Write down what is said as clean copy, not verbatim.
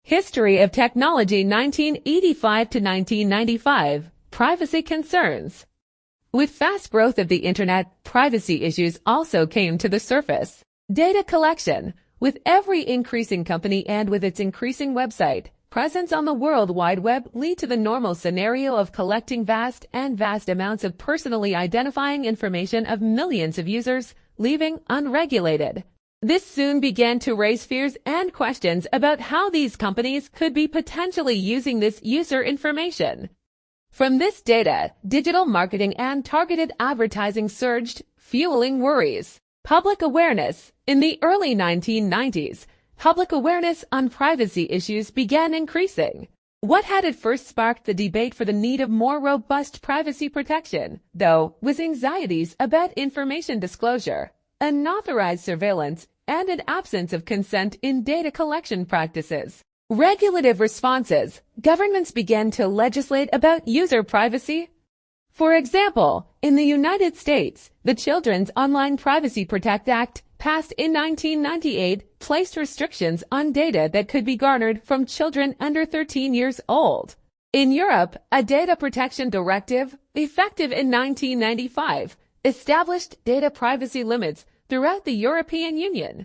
History of Technology 1985 to 1995. Privacy concerns. With fast growth of the Internet, privacy issues also came to the surface. Data collection. With every increasing company and with its increasing website presence on the World Wide Web lead to the normal scenario of collecting vast amounts of personally identifying information of millions of users, leaving unregulated. This soon began to raise fears and questions about how these companies could be potentially using this user information. From this data, digital marketing and targeted advertising surged, fueling worries. Public awareness. In the early 1990s, public awareness on privacy issues began increasing. What had at first sparked the debate for the need of more robust privacy protection, though, was anxieties about information disclosure, unauthorized surveillance, and an absence of consent in data collection practices. Regulative responses. Governments began to legislate about user privacy. For example, in the United States, the Children's Online Privacy Protect Act, passed in 1998, placed restrictions on data that could be garnered from children under 13 years old. In Europe, a data protection directive, effective in 1995, established data privacy limits throughout the European Union.